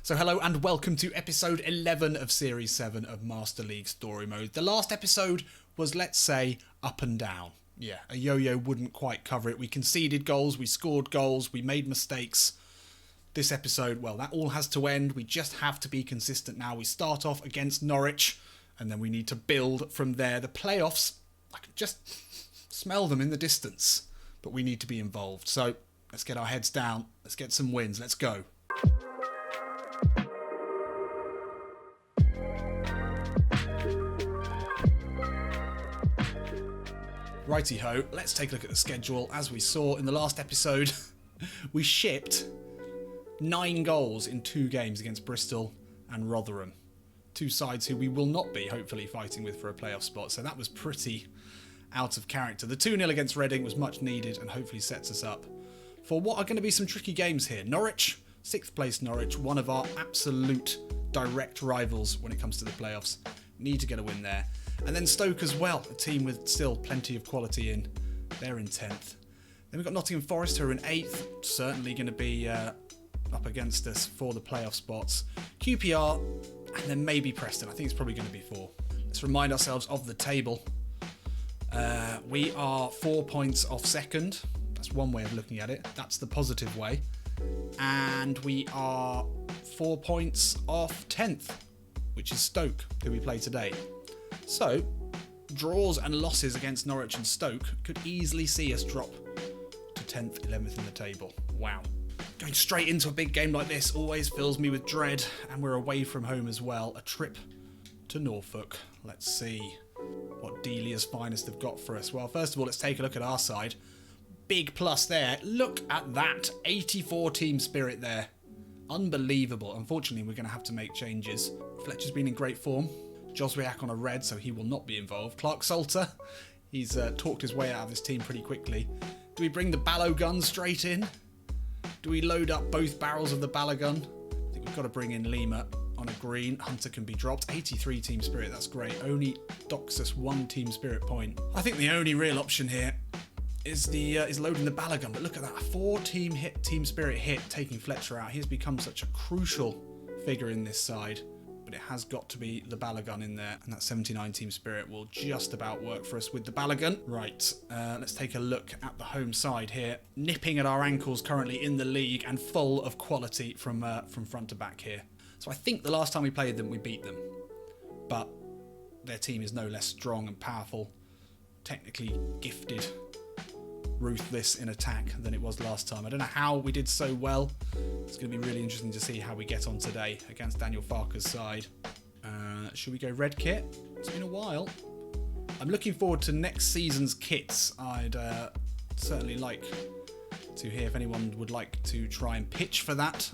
So hello and welcome to episode 11 of Series 7 of Master League Story Mode. The last episode was, let's say, up and down. Yeah, a yo-yo wouldn't quite cover it. We conceded goals, we scored goals, we made mistakes. This episode, well, that all has to end. We just have to be consistent now. We start off against Norwich and then we need to build from there. The playoffs, I can just smell them in the distance, but we need to be involved. So let's get our heads down. Let's get some wins. Let's go. Righty-ho, let's take a look at the schedule. As we saw in the last episode, we shipped 9 goals in 2 games against Bristol and Rotherham. 2 sides who we will not be, hopefully, fighting with for a playoff spot. So that was pretty out of character. The 2-0 against Reading was much needed and hopefully sets us up for what are going to be some tricky games here. Norwich, 6th place Norwich, one of our absolute direct rivals when it comes to the playoffs. Need to get a win there. And then Stoke as well, a team with still plenty of quality in. They're in 10th. Then we've got Nottingham Forest, who are in 8th. Certainly going to be up against us for the playoff spots. QPR, and then maybe Preston. I think it's probably going to be 4. Let's remind ourselves of the table. We are 4 points off second. That's one way of looking at it. That's the positive way. And we are 4 points off 10th, which is Stoke, who we play today. So, draws and losses against Norwich and Stoke could easily see us drop to 10th, 11th in the table. Wow. Going straight into a big game like this always fills me with dread, and we're away from home as well. A trip to Norfolk. Let's see what Delia's finest have got for us. Well, first of all, let's take a look at our side. Big plus there. Look at that. 84 team spirit there. Unbelievable. Unfortunately, we're going to have to make changes. Fletcher's been in great form. Joswiak on a red, so he will not be involved. Clark Salter, he's talked his way out of this team pretty quickly. Do we bring the Ballo gun straight in? Do we load up both barrels of the Ballo gun? I think we've got to bring in Lima on a green. Hunter can be dropped. 83 team spirit, that's great. Only docks us 1 team spirit point. I think the only real option here is loading the Ballo gun. But look at that, a 4 team spirit hit taking Fletcher out. He's become such a crucial figure in this side. But it has got to be the Ballo gun in there, and that 79 team spirit will just about work for us with the Ballo gun. Right, let's take a look at the home side here. Nipping at our ankles currently in the league and full of quality from front to back here. So I think the last time we played them, we beat them. But their team is no less strong and powerful, technically gifted, ruthless in attack than it was last time. I don't know how we did so well. It's going to be really interesting to see how we get on today against Daniel Farker's side. Should we go red kit? It's been a while. I'm looking forward to next season's kits. I'd certainly like to hear if anyone would like to try and pitch for that.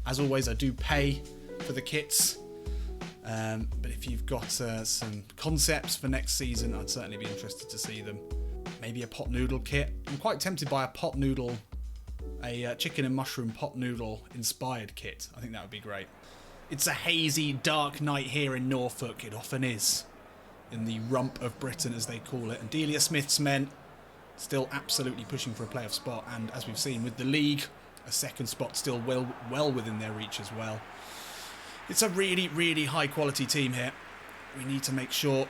As always, I do pay for the kits. But if you've got some concepts for next season, I'd certainly be interested to see them. Maybe a pot noodle kit. I'm quite tempted by a pot noodle, a chicken and mushroom pot noodle inspired kit. I think that would be great. It's a hazy, dark night here in Norfolk. It often is. In the rump of Britain, as they call it. And Delia Smith's men still absolutely pushing for a playoff spot. And as we've seen with the league, a second spot still well within their reach as well. It's a really, really high quality team here. We need to make sure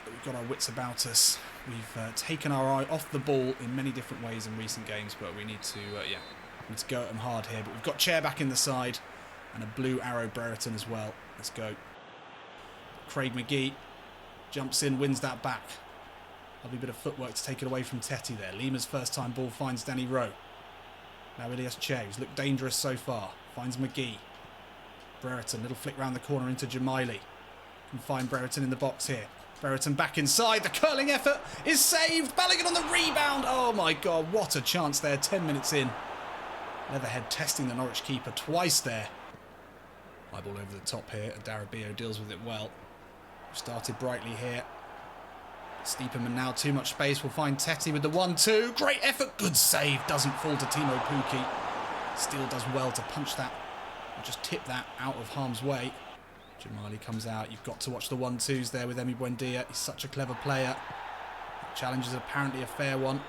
that we've got our wits about us. We've taken our eye off the ball in many different ways in recent games, but we need to go at them hard here. But we've got Chair back in the side and a blue arrow Brereton as well. Let's go. Craig McGee jumps in, wins that back. Lovely bit of footwork to take it away from Tetty there. Lima's first time ball finds Danny Rowe. Now Ilias Chair, who's looked dangerous so far, finds McGee. Brereton, little flick round the corner into Jamaili. Can find Brereton in the box here. Brereton back inside, the curling effort is saved, Balogun on the rebound, oh my god, what a chance there, 10 minutes in. Leatherhead testing the Norwich keeper twice there. High ball over the top here, and Darabio deals with it well. Started brightly here. Steeperman now too much space, will find Tetty with the 1-2, great effort, good save, doesn't fall to Timo Pukki. Steele does well to punch that, or just tip that out of harm's way. Jamali comes out. You've got to watch the 1-2s there with Emi Buendia. He's such a clever player. The challenge is apparently a fair one.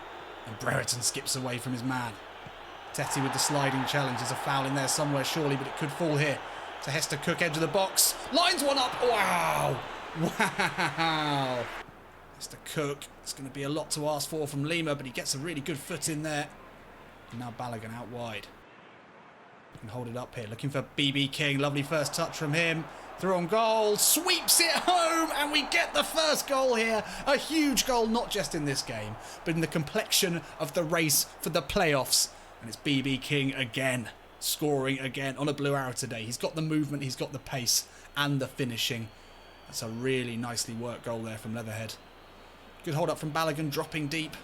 And Brereton skips away from his man. Tetty with the sliding challenge. There's a foul in there somewhere, surely, but it could fall here. To Hester Cook, edge of the box. Lines one up. Wow. Wow. Hester Cook. It's going to be a lot to ask for from Lima, but he gets a really good foot in there. And now Balogun out wide. Can hold it up here. Looking for BB King. Lovely first touch from him. Through on goal. Sweeps it home. And we get the first goal here. A huge goal, not just in this game, but in the complexion of the race for the playoffs. And it's BB King again. Scoring again on a blue arrow today. He's got the movement, he's got the pace and the finishing. That's a really nicely worked goal there from Leatherhead. Good hold up from Balogun, dropping deep.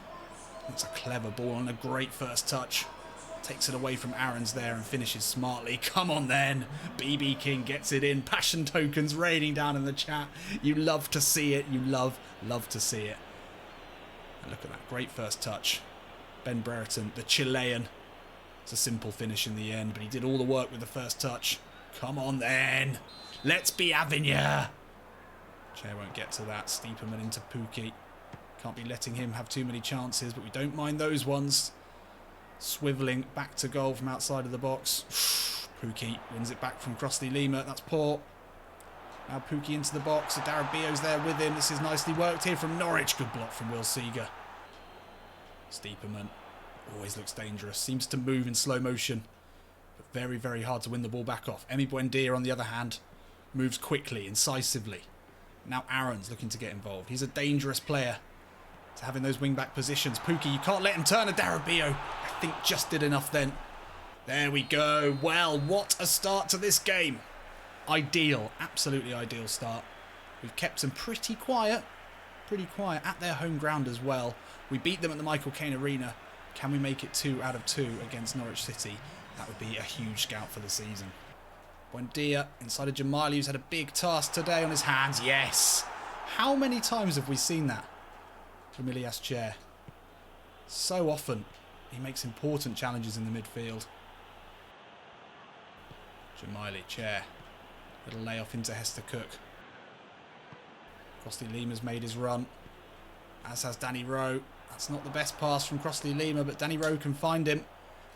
It's a clever ball and a great first touch. Takes it away from Aarons there and finishes smartly. Come on then. BB King gets it in. Passion tokens raining down in the chat. You love to see it. You love to see it. And look at that great first touch. Ben Brereton, the Chilean. It's a simple finish in the end, but he did all the work with the first touch. Come on then. Let's be having ya. Chair won't get to that. Steeperman into Pookie. Can't be letting him have too many chances, but we don't mind those ones. Swivelling back to goal from outside of the box. Pookie wins it back from Crossley Lima. That's poor. Now Pookie into the box. Darabio's there with him. This is nicely worked here from Norwich. Good block from Will Seeger. Steeperman. Always looks dangerous. Seems to move in slow motion. But very, very hard to win the ball back off. Emi Buendia, on the other hand, moves quickly, incisively. Now Aaron's looking to get involved. He's a dangerous player to have in those wing-back positions. Pookie, you can't let him turn. A Darabio, I think, just did enough then. There we go. Well, what a start to this game. Ideal. Absolutely ideal start. We've kept them pretty quiet. Pretty quiet at their home ground as well. We beat them at the Michael Caine Arena. Can we make it 2 out of 2 against Norwich City? That would be a huge scout for the season. Buendia inside of Jamali, who's had a big task today on his hands. Yes! How many times have we seen that from Ilias Chair? So often he makes important challenges in the midfield. Jamali, Chair. Little layoff into Hester Cook. Crossley Lima's made his run, as has Danny Rowe. That's not the best pass from Crossley Lima, but Danny Rowe can find him.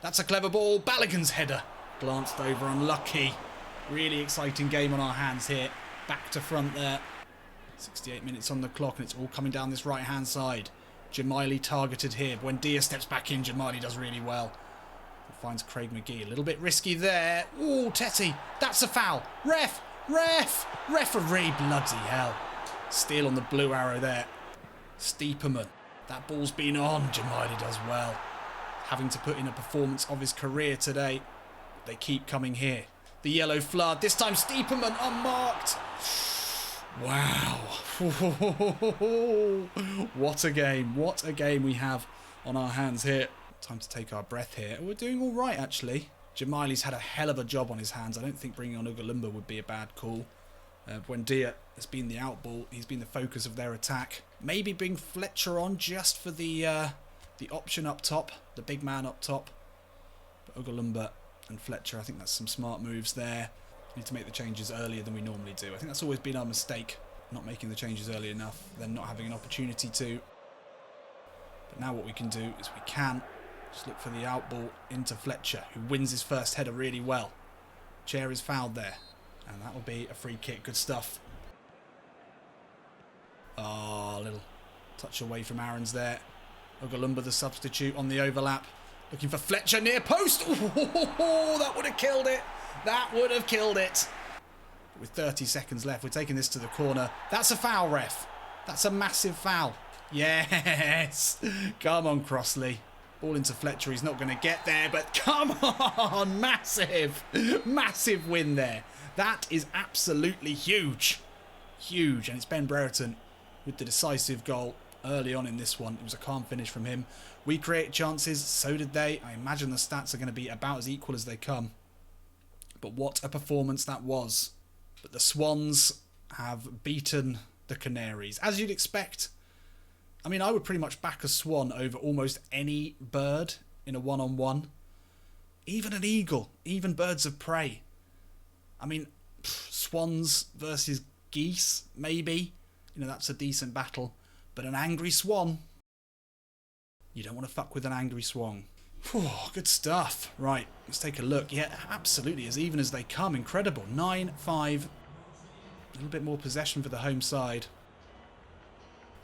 That's a clever ball. Balogun's header. Glanced over, unlucky. Really exciting game on our hands here. Back to front there. 68 minutes on the clock, and it's all coming down this right-hand side. Jamali targeted here. Buendia steps back in. Jamali does really well. Finds Craig McGee. A little bit risky there. Ooh, Tetty. That's a foul. Ref! Ref! Referee! Bloody hell. Steal on the blue arrow there. Steeperman. That ball's been on. Jamali does well. Having to put in a performance of his career today. They keep coming here. The yellow flood. This time Steeperman unmarked. Wow. What a game. What a game we have on our hands here. Time to take our breath here. We're doing all right, actually. Jamali's had a hell of a job on his hands. I don't think bringing on Ugalumba would be a bad call. Buendia has been the outball. He's been the focus of their attack. Maybe bring Fletcher on just for the option up top, the big man up top. But Ugalumba and Fletcher, I think that's some smart moves there. We need to make the changes earlier than we normally do. I think that's always been our mistake, not making the changes early enough, then not having an opportunity to. But now what we can do is we can just look for the outball into Fletcher, who wins his first header really well. Chair is fouled there. And that will be a free kick. Good stuff. Oh, a little touch away from Aaron's there. Ugalumba, the substitute, on the overlap. Looking for Fletcher near post. Oh, that would have killed it. That would have killed it. But with 30 seconds left, we're taking this to the corner. That's a foul, ref. That's a massive foul. Yes. Come on, Crossley. Ball into Fletcher. He's not going to get there, but come on. Massive. Massive win there. That is absolutely huge. Huge. And it's Ben Brereton with the decisive goal early on in this one. It was a calm finish from him. We create chances. So did they. I imagine the stats are going to be about as equal as they come. But what a performance that was. But the Swans have beaten the Canaries, as you'd expect. I mean, I would pretty much back a Swan over almost any bird in a one-on-one. Even an eagle. Even birds of prey. I mean, swans versus geese, maybe. You know, that's a decent battle. But an angry swan, you don't want to fuck with an angry swan. Whew, good stuff. Right, let's take a look. Yeah, absolutely, as even as they come. Incredible. 9-5. A little bit more possession for the home side.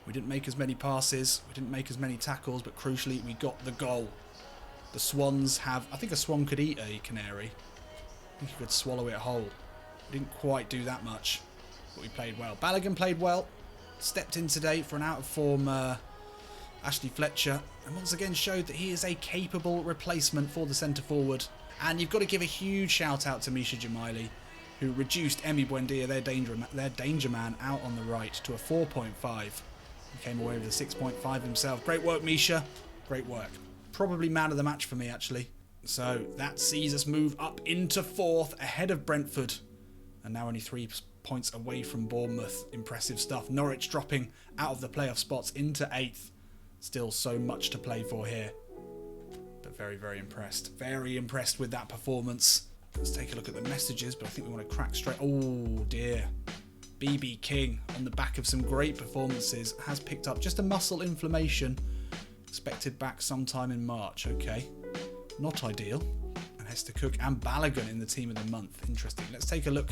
We didn't make as many passes. We didn't make as many tackles, but crucially, we got the goal. The Swans have... I think a swan could eat a canary. I think he could swallow it whole. We didn't quite do that much, but we played well. Balogun played well. Stepped in today for an out-of-form Ashley Fletcher, and once again showed that he is a capable replacement for the centre-forward. And you've got to give a huge shout-out to Misha Jamaili, who reduced Emi Buendia, their danger man, out on the right to a 4.5. He came away with a 6.5 himself. Great work, Misha. Great work. Probably man of the match for me, actually. So that sees us move up into 4th, ahead of Brentford. And now only 3 points away from Bournemouth. Impressive stuff. Norwich dropping out of the playoff spots into 8th. Still so much to play for here. But very, very impressed. Very impressed with that performance. Let's take a look at the messages, but I think we want to crack straight... Oh, dear. BB King, on the back of some great performances, has picked up just a muscle inflammation. Expected back sometime in March. Okay. Not ideal. And Hester Cook and Balogun in the team of the month. Interesting. Let's take a look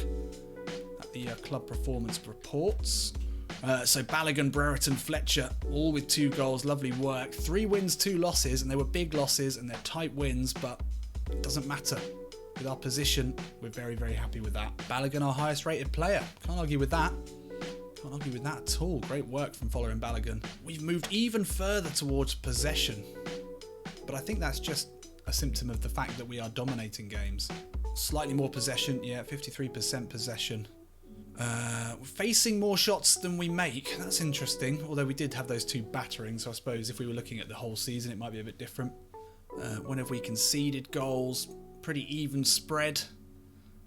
at the club performance reports. So Balogun, Brereton, Fletcher, all with 2 goals. Lovely work. 3 wins, 2 losses, and they were big losses and they're tight wins, but it doesn't matter. With our position, we're very, very happy with that. Balogun, our highest rated player. Can't argue with that. Can't argue with that at all. Great work from following Balogun. We've moved even further towards possession, but I think that's just a symptom of the fact that we are dominating games. Slightly more possession, yeah, 53% possession. We're facing more shots than we make. That's interesting. Although we did have those 2 batterings, so I suppose if we were looking at the whole season, it might be a bit different. When have we conceded goals? Pretty even spread.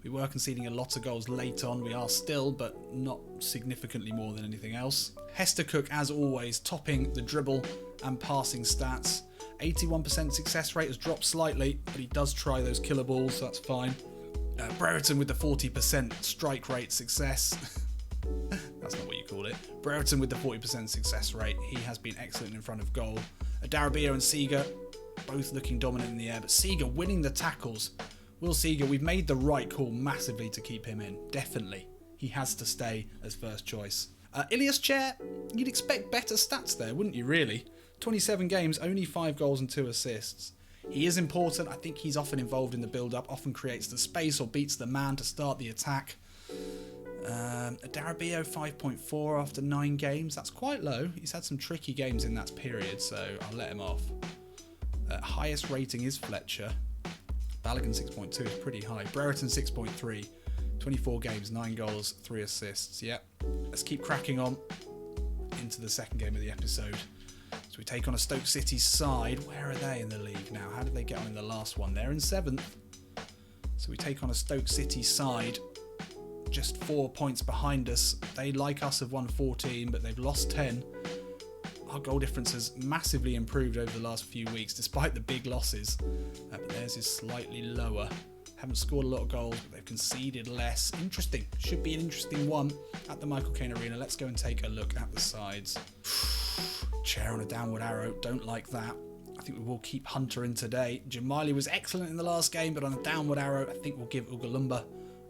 We were conceding a lot of goals late on. We are still, but not significantly more than anything else. Hester Cook, as always, topping the dribble and passing stats. 81% success rate has dropped slightly, but he does try those killer balls, so that's fine. Brereton with the 40% strike rate success. That's not what you call it. Brereton with the 40% success rate. He has been excellent in front of goal. Darabio and Seeger both looking dominant in the air, but Seeger winning the tackles. Will Seeger, we've made the right call massively to keep him in. Definitely. He has to stay as first choice. Ilias Chair, you'd expect better stats there, wouldn't you, really? 27 games, only 5 goals and 2 assists. He is important. I think he's often involved in the build-up, often creates the space or beats the man to start the attack. Darabio 5.4 after 9 games. That's quite low. He's had some tricky games in that period, so I'll let him off. Highest rating is Fletcher. Balogun 6.2 is pretty high. Brereton 6.3. 24 games, 9 goals, 3 assists. Yep. Let's keep cracking on into the second game of the episode. So we take on a Stoke City side. Where are they in the league now? How did they get on in the last one? They're in 7th. So we take on a Stoke City side just 4 points behind us. They, like us, have won 14, but they've lost 10. Our goal difference has massively improved over the last few weeks, despite the big losses. But theirs is slightly lower. Haven't scored a lot of goals, but they've conceded less. Interesting. Should be an interesting one at the Michael Caine Arena. Let's go and take a look at the sides. Chair on a downward arrow. Don't like that. I think we will keep Hunter in today. Jamaili was excellent in the last game, but on a downward arrow, I think we'll give Ugalumba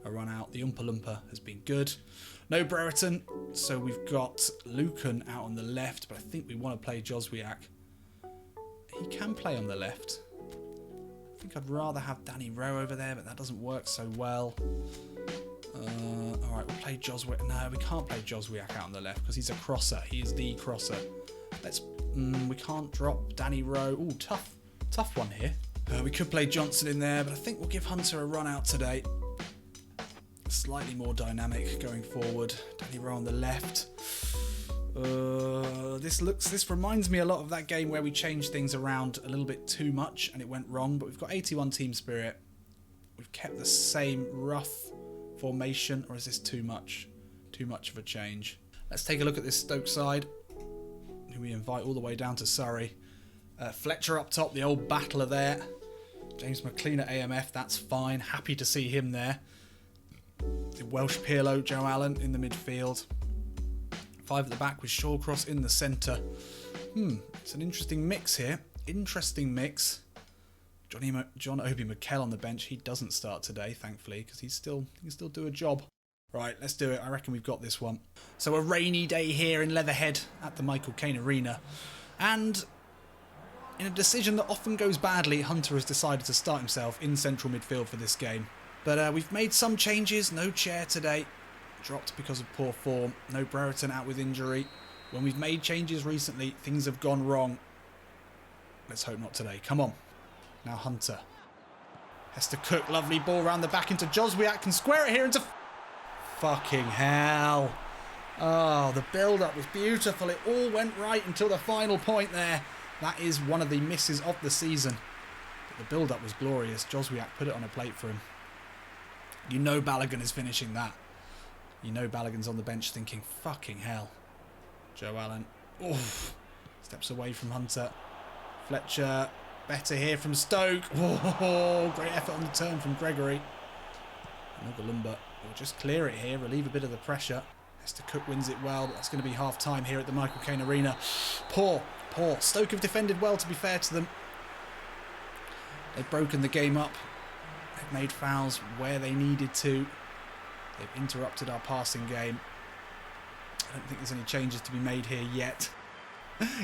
a run out. The Oompa Loompa has been good. No Brereton, so we've got Lucan out on the left, but I think we want to play Joswiak. He can play on the left. I think I'd rather have Danny Rowe over there, but that doesn't work so well. Alright, we'll play Joswiak. No, we can't play Joswiak out on the left because he's a crosser. He is the crosser. We can't drop Danny Rowe. Ooh, tough one here. We could play Johnson in there, but I think we'll give Hunter a run out today. Slightly more dynamic going forward. Danny Rowe on the left. This reminds me a lot of that game where we changed things around a little bit too much and it went wrong, but we've got 81 team spirit. We've kept the same rough formation, or is this too much? Too much of a change. Let's take a look at this Stoke side, who we invite all the way down to Surrey. Fletcher up top, the old battler there. James McLean at AMF, that's fine. Happy to see him there. The Welsh Pirlo, Joe Allen in the midfield. 5 at the back with Shawcross in the centre. It's an interesting mix here. Interesting mix. John Obi Mikel on the bench. He doesn't start today, thankfully, because he can still do a job. Right, let's do it. I reckon we've got this one. So a rainy day here in Leatherhead at the Michael Caine Arena. And in a decision that often goes badly, Hunter has decided to start himself in central midfield for this game. But we've made some changes. No Chair today. Dropped because of poor form. No Brereton out with injury. When we've made changes recently, things have gone wrong. Let's hope not today. Come on. Now Hunter. Hester Cook, lovely ball round the back into Joswiak. Can square it here into... Fucking hell. Oh, the build-up was beautiful. It all went right until the final point there. That is one of the misses of the season. But the build-up was glorious. Joswiak put it on a plate for him. You know Balogun is finishing that. You know Balogun's on the bench thinking, fucking hell. Joe Allen. Oof. Steps away from Hunter. Fletcher. Better here from Stoke. Oh, great effort on the turn from Gregory. Nogalumba will just clear it here, relieve a bit of the pressure. Hester Cook wins it well, but that's going to be half-time here at the Michael Caine Arena. Poor. Stoke have defended well, to be fair to them. They've broken the game up. They've made fouls where they needed to. They've interrupted our passing game. I don't think there's any changes to be made here yet.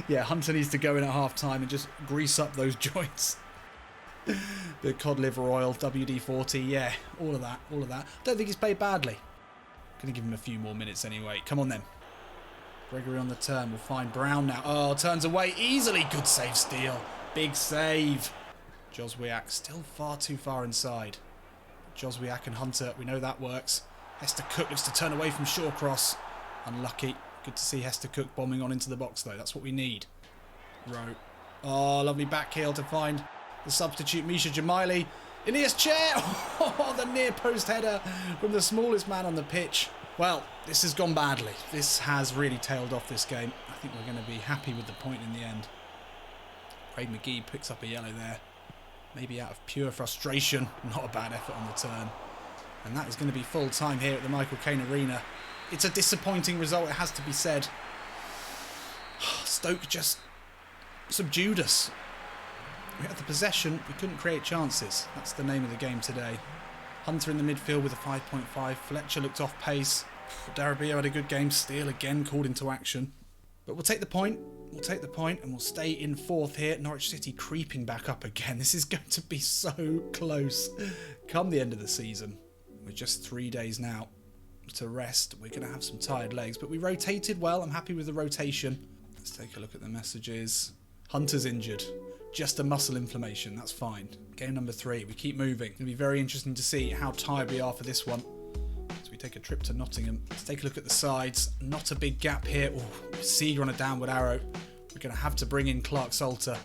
Yeah, Hunter needs to go in at half-time and just grease up those joints. The cod liver oil, WD-40, yeah, all of that. Don't think he's played badly. Gonna give him a few more minutes anyway. Come on then. Gregory on the turn. We'll find Brown now. Oh, turns away easily. Good save, Steele. Big save. Joswiak still far too far inside. Joswiak and Hunter, we know that works. Hester Cook looks to turn away from Shawcross. Unlucky. Good to see Hester Cook bombing on into the box though. That's what we need. Rowe. Oh, lovely back heel to find the substitute Misha Jamaili. Elias Chair. Oh, the near post header from the smallest man on the pitch. Well, this has gone badly. This has really tailed off this game. I think we're going to be happy with the point in the end. Craig McGee picks up a yellow there. Maybe out of pure frustration. Not a bad effort on the turn. And that is going to be full time here at the Michael Caine Arena. It's a disappointing result, it has to be said. Stoke just subdued us. We had the possession, we couldn't create chances. That's the name of the game today. Hunter in the midfield with a 5.5. Fletcher looked off pace. Darabia had a good game. Steele again called into action. But we'll take the point. And we'll stay in fourth here. Norwich City creeping back up again. This is going to be so close come the end of the season. We're just 3 days now to rest. We're going to have some tired legs, but we rotated well. I'm happy with the rotation. Let's take a look at the messages. Hunter's injured. Just a muscle inflammation. That's fine. Game number 3. We keep moving. It's going to be very interesting to see how tired we are for this one. So we take a trip to Nottingham. Let's take a look at the sides. Not a big gap here. Oh, Seeger on a downward arrow. We're going to have to bring in Clark Salter.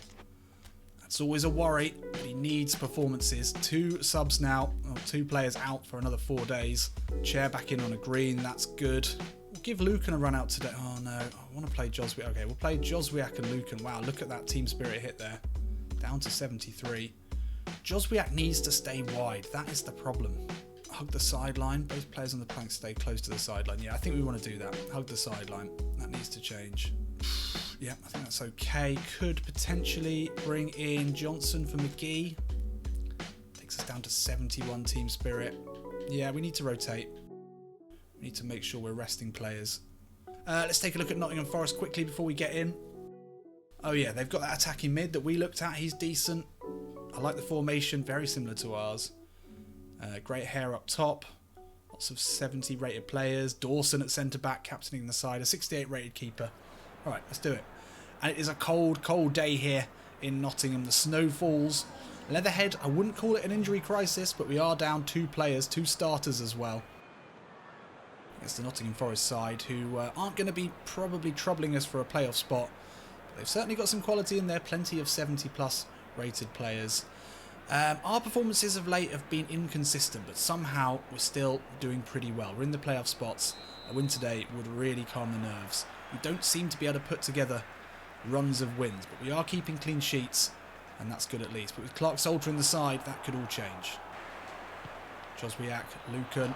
That's always a worry, but he needs performances. 2 subs now. 2 players out for another 4 days. Chair back in on a green. That's good. We'll give Lucan a run out today. Oh no, I want to play Joswiak. Okay, we'll play Joswiak and Lucan. Wow, look at that team spirit hit there. Down to 73. Joswiak needs to stay wide. That is the problem. Hug the sideline. Both players on the plank stay close to the sideline. Yeah, I think we want to do that. Hug the sideline. That needs to change. Yeah, I think that's okay. Could potentially bring in Johnson for McGee. Takes us down to 71 team spirit. Yeah, we need to rotate. We need to make sure we're resting players. Let's take a look at Nottingham Forest quickly before we get in. Oh yeah, they've got that attacking mid that we looked at. He's decent. I like the formation, very similar to ours. Great hair up top. Lots of 70 rated players. Dawson at centre-back, captaining the side. A 68 rated keeper. Alright, let's do it. And it is a cold, cold day here in Nottingham. The snow falls. Leatherhead, I wouldn't call it an injury crisis, but we are down 2 players, 2 starters as well. Against the Nottingham Forest side, who aren't going to be probably troubling us for a playoff spot. But they've certainly got some quality in there, plenty of 70+ rated players. Our performances of late have been inconsistent, but somehow we're still doing pretty well. We're in the playoff spots. A win today would really calm the nerves. We don't seem to be able to put together runs of wins, but we are keeping clean sheets, and that's good at least. But with Clark Salter in the side, that could all change. Joswiak, Lucan.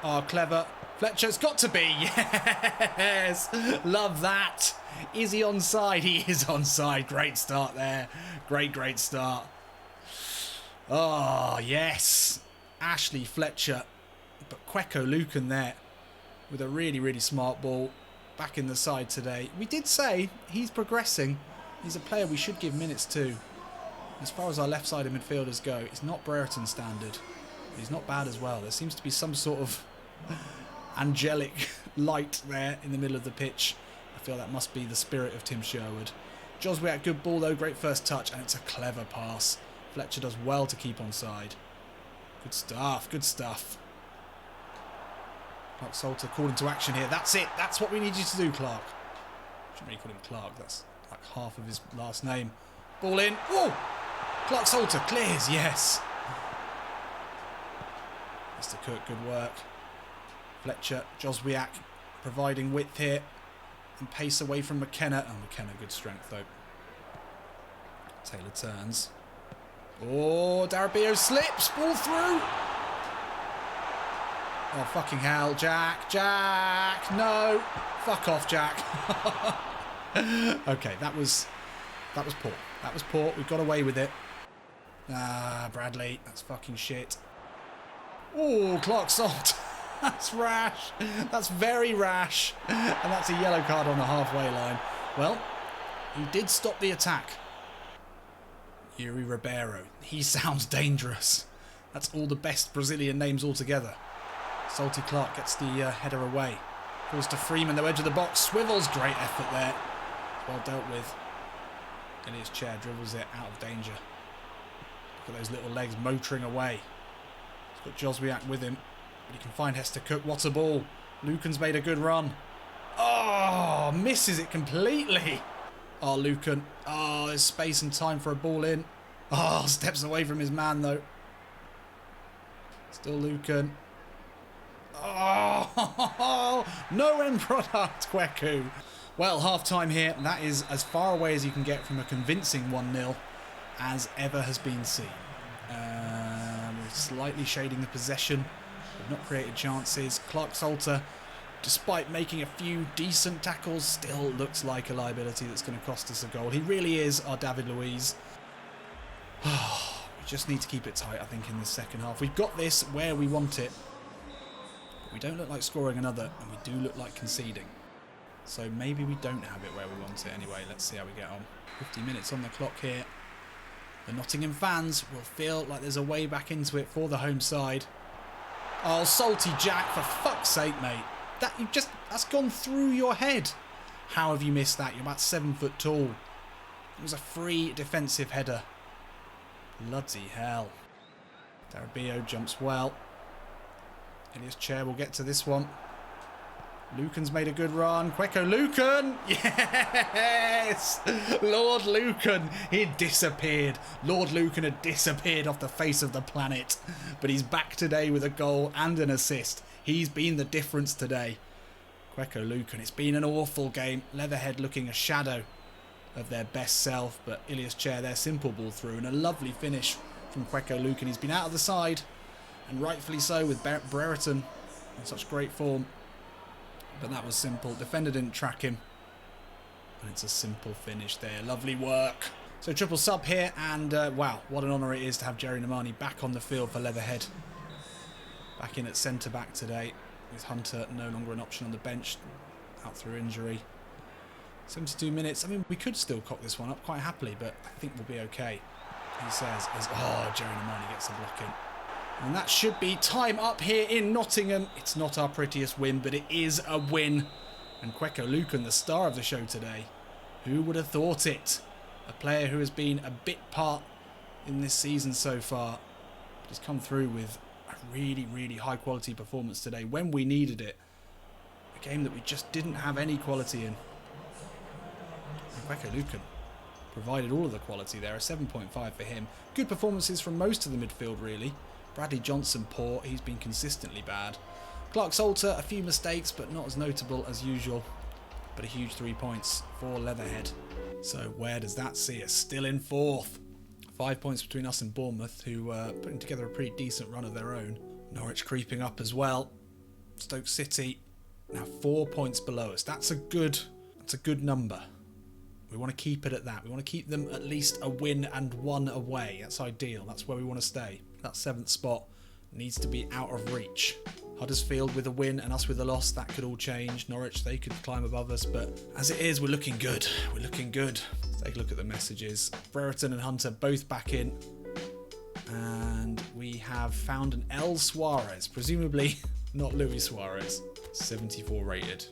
Oh, clever. Fletcher's got to be. Yes! Love that. Is he onside? He is onside. Great start there. Great, great start. Oh, yes. Ashley Fletcher. But Quecco Lucan there with a really, really smart ball. Back in the side today. We did say he's progressing. He's a player we should give minutes to. As far as our left-sided midfielders go, it's not Brereton standard. He's not bad as well. There seems to be some sort of angelic light there in the middle of the pitch. I feel that must be the spirit of Tim Sherwood. Joswiak, good ball though, great first touch, and it's a clever pass. Fletcher does well to keep onside. Good stuff, good stuff. Clark Salter called into action here. That's it, that's what we need you to do, Clark. Shouldn't really call him Clark, that's like half of his last name. Ball in, oh! Clark Salter clears, yes. Mr. Cook, good work. Fletcher, Joswiak providing width here. And pace away from McKenna. Oh, McKenna, good strength though. Taylor turns. Oh, Darabio slips. Ball through. Oh, fucking hell. Jack. Jack. No. Fuck off, Jack. Okay, that was poor. That was poor. We got away with it. Ah, Bradley. That's fucking shit. Oh, Clark Salt. That's rash. That's very rash. And that's a yellow card on the halfway line. Well, he did stop the attack. Yuri Ribeiro. He sounds dangerous. That's all the best Brazilian names altogether. Salty Clark gets the header away. Falls to Freeman, the edge of the box. Swivels, great effort there. Well dealt with. Ilias Chair dribbles it out of danger. Look at those little legs motoring away. He's got Joswiak with him. But he can find Hester Cook. What a ball. Lucan's made a good run. Oh, misses it completely. Oh, Lucan. Oh, there's space and time for a ball in. Oh, steps away from his man, though. Still Lucan. Oh, no end product, Quecco. Well, half-time here. That is as far away as you can get from a convincing 1-0 as ever has been seen. We're slightly shading the possession. We've not created chances. Clark Salter, despite making a few decent tackles, still looks like a liability that's going to cost us a goal. He really is our David Luiz. We just need to keep it tight, I think, in the second half. We've got this where we want it. But we don't look like scoring another, and we do look like conceding. So maybe we don't have it where we want it anyway. Let's see how we get on. 50 minutes on the clock here. The Nottingham fans will feel like there's a way back into it for the home side. Oh, Salty Jack, for fuck's sake, mate. That's gone through your head. How have you missed that? You're about 7 foot tall. It was a free defensive header. Bloody hell. Darabio jumps well. Ilias Chair will get to this one. Lucan's made a good run. Quecco Lucan! Yes! Lord Lucan! He'd disappeared. Lord Lucan had disappeared off the face of the planet. But he's back today with a goal and an assist. He's been the difference today. Quecco Lucan. It's been an awful game. Leatherhead looking a shadow of their best self. But Ilias Chair, their simple ball through. And a lovely finish from Quecco Lucan. He's been out of the side. And rightfully so with Brereton in such great form. But that was simple. Defender didn't track him. And it's a simple finish there. Lovely work. So triple sub here. And wow, what an honour it is to have Jerry Namani back on the field for Leatherhead. Back in at centre-back today. With Hunter no longer an option on the bench. Out through injury. 72 minutes. I mean, we could still cock this one up quite happily. But I think we'll be okay. He says, oh, Jerry Namani gets a block in. And that should be time up here in Nottingham. It's not our prettiest win, but it is a win. And Quecco Lucan, the star of the show today. Who would have thought it? A player who has been a bit part in this season so far. But he's come through with a really, really high quality performance today when we needed it. A game that we just didn't have any quality in. And Quecco Lucan provided all of the quality there. A 7.5 for him. Good performances from most of the midfield, really. Bradley Johnson, poor. He's been consistently bad. Clark Salter, a few mistakes, but not as notable as usual. But a huge 3 points for Leatherhead. So where does that see us? Still in 4th. 5 points between us and Bournemouth, who are putting together a pretty decent run of their own. Norwich creeping up as well. Stoke City now 4 points below us. That's a good number. We want to keep it at that. We want to keep them at least a win and 1 away. That's ideal. That's where we want to stay. That 7th spot needs to be out of reach. Huddersfield with a win and us with a loss, that could all change. Norwich, they could climb above us, but as it is, we're looking good. We're looking good. Let's take a look at the messages. Brereton and Hunter both back in. And we have found an L Suarez, presumably not Luis Suarez. 74 rated,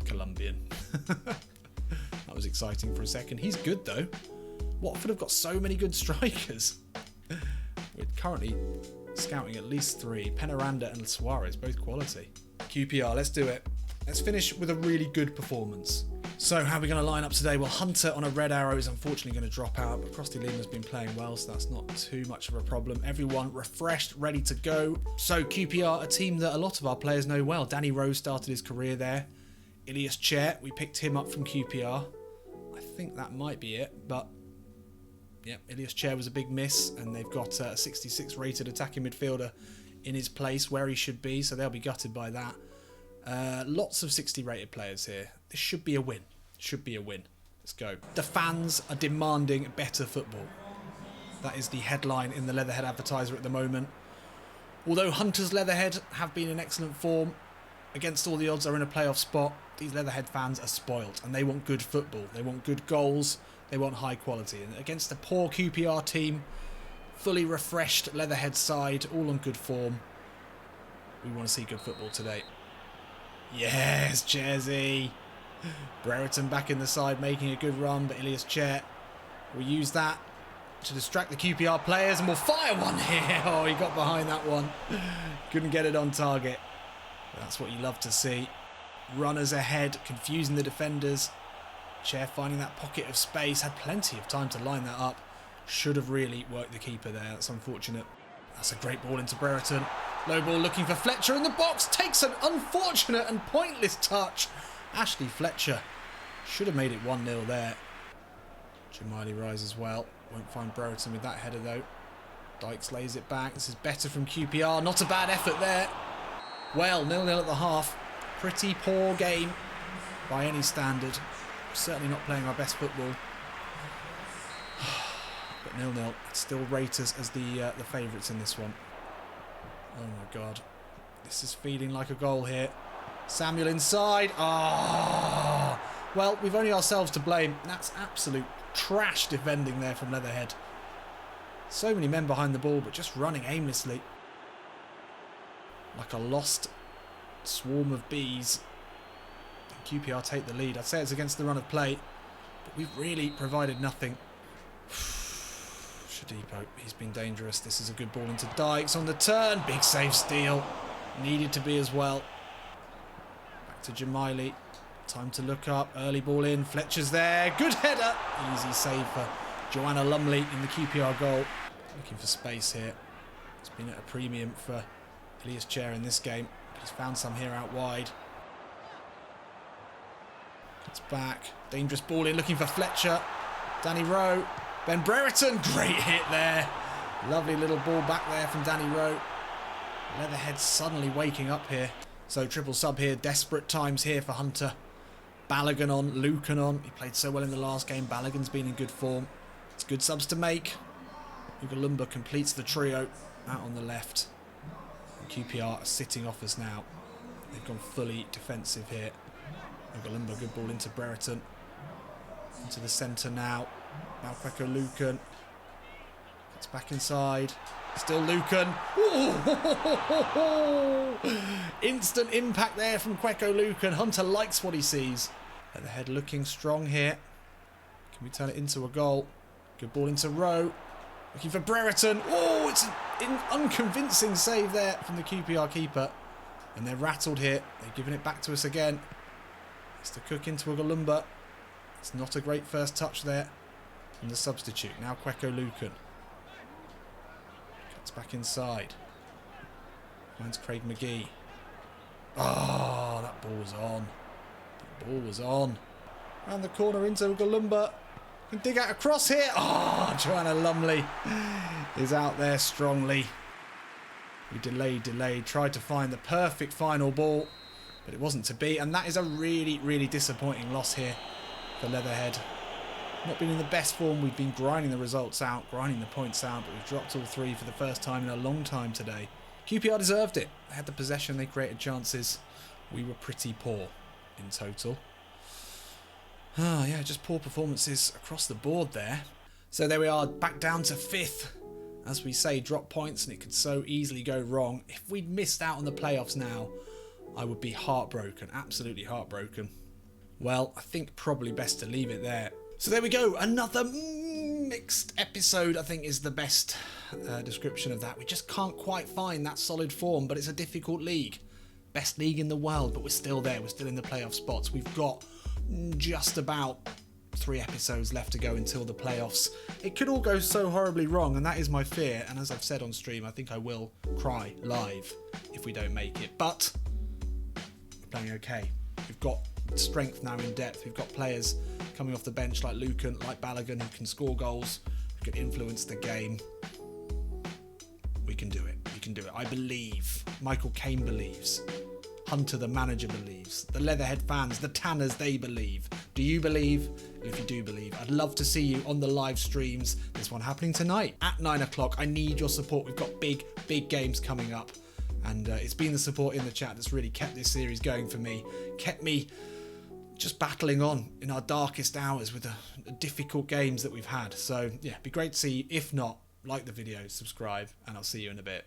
Colombian. That was exciting for a second. He's good though. Watford have got so many good strikers. We're currently scouting at least 3. Penaranda and Suarez, both quality. QPR, let's do it. Let's finish with a really good performance. So how are we going to line up today? Well, Hunter on a red arrow is unfortunately going to drop out, but Crosty Lima's been playing well, so that's not too much of a problem. Everyone refreshed, ready to go. So QPR, a team that a lot of our players know well. Danny Rose started his career there. Ilias Chair, we picked him up from QPR. I think that might be it, but yeah, Ilias Chair was a big miss, and they've got a 66 rated attacking midfielder in his place where he should be, so they'll be gutted by that. Lots of 60 rated players here. This should be a win. Should be a win. Let's go. The fans are demanding better football. That is the headline in the Leatherhead Advertiser at the moment. Although Hunter's Leatherhead have been in excellent form, against all the odds are in a playoff spot, these Leatherhead fans are spoilt and they want good football. They want good goals. They want high quality. And against a poor QPR team, fully refreshed Leatherhead side, all on good form, we want to see good football today. Yes, Jersey. Brereton back in the side, making a good run, but Ilias Chair will use that to distract the QPR players, and we'll fire one here. Oh, he got behind that one. Couldn't get it on target. That's what you love to see. Runners ahead, confusing the defenders. Chair finding that pocket of space, had plenty of time to line that up. Should have really worked the keeper there. That's unfortunate. That's a great ball into Brereton. Low ball looking for Fletcher in the box. Takes an unfortunate and pointless touch. Ashley Fletcher should have made it 1-0 there. Jamali rises well. Won't find Brereton with that header though. Dykes lays it back. This is better from QPR. Not a bad effort there. Well, 0-0 at the half. Pretty poor game by any standard. Certainly not playing our best football. But 0-0. Still rate us as the favourites in this one. Oh my god. This is feeling like a goal here. Samuel inside. Ah! Oh. Well, we've only ourselves to blame. That's absolute trash defending there from Leatherhead. So many men behind the ball, but just running aimlessly. Like a lost swarm of bees. And QPR take the lead. I'd say it's against the run of play, but we've really provided nothing. Shadipo, he's been dangerous. This is a good ball into Dykes on the turn. Big save steal. Needed to be as well. Back to Jamili. Time to look up. Early ball in. Fletcher's there. Good header. Easy save for Joanna Lumley in the QPR goal. Looking for space here. It's been at a premium for Ilias Chair in this game. He's found some here out wide. It's back. Dangerous ball in. Looking for Fletcher. Danny Rowe. Ben Brereton. Great hit there. Lovely little ball back there from Danny Rowe. Leatherhead suddenly waking up here. So triple sub here. Desperate times here for Hunter. Balogun on, Lucan on. He played so well in the last game. Balogun's been in good form. It's good subs to make. Ugalumba completes the trio out on the left. And QPR are sitting off us now. They've gone fully defensive here. Ugalumba, good ball into Brereton. Into the centre now. Malqueco Lucan. It's back inside. Still Lucan. Instant impact there from Queco Lucan. Hunter likes what he sees. Leatherhead looking strong here. Can we turn it into a goal? Good ball into Rowe. Looking for Brereton. Oh, it's an unconvincing save there from the QPR keeper. And they're rattled here. They're giving it back to us again. It's the Cook into Ugalumba. It's not a great first touch there from the substitute. Now Queco Lucan. Cuts back inside. Finds Craig McGee. Oh, that ball was on. That ball was on. Round the corner into Ugalumba. Can dig out a cross here. Oh, Joanna Lumley is out there strongly. We delayed. Tried to find the perfect final ball, but it wasn't to be. And that is a really, really disappointing loss here for Leatherhead. Not been in the best form. We've been grinding the results out, grinding the points out, but we've dropped all 3 for the first time in a long time today. QPR deserved it. They had the possession, they created chances. We were pretty poor in total. Yeah, just poor performances across the board there. So there we are, back down to 5th. As we say, drop points and it could so easily go wrong. If we'd missed out on the playoffs now, I would be heartbroken, absolutely heartbroken. Well, I think probably best to leave it there. So there we go, another mixed episode, I think is the best description of that. We just can't quite find that solid form, but it's a difficult league. Best league in the world, but we're still there. We're still in the playoff spots. We've got just about 3 episodes left to go until the playoffs. It could all go so horribly wrong, and that is my fear. And as I've said on stream, I think I will cry live if we don't make it. But we're playing okay. We've got strength now in depth. We've got players coming off the bench like Lucan, like Balogun, who can score goals, who can influence the game. We can do it. We can do it. I believe. Michael Caine believes. Hunter, the manager, believes. The Leatherhead fans, the Tanners, they believe. Do you believe? And if you do believe, I'd love to see you on the live streams. There's one happening tonight at 9 o'clock. I need your support. We've got big, big games coming up. And it's been the support in the chat that's really kept this series going for me. Kept me just battling on in our darkest hours with the difficult games that we've had. So, yeah, it'd be great to see you. If not, like the video, subscribe, and I'll see you in a bit.